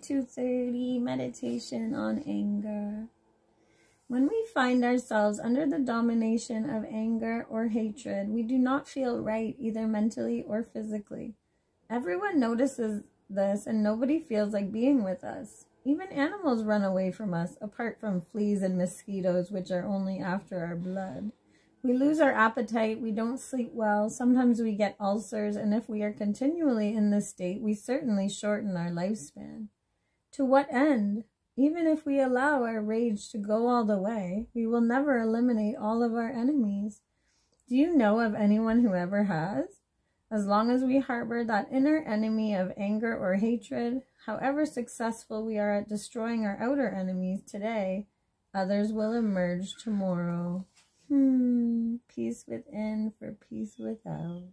2230 meditation on anger. When we find ourselves under the domination of anger or hatred, we do not feel right either mentally or physically. Everyone notices this and nobody feels like being with us. Even animals run away from us, apart from fleas and mosquitoes, which are only after our blood. We lose our appetite, we don't sleep well, sometimes we get ulcers, and if we are continually in this state, we certainly shorten our lifespan. To what end? Even if we allow our rage to go all the way, we will never eliminate all of our enemies. Do you know of anyone who ever has? As long as we harbor that inner enemy of anger or hatred, however successful we are at destroying our outer enemies today, others will emerge tomorrow. Peace within for peace without.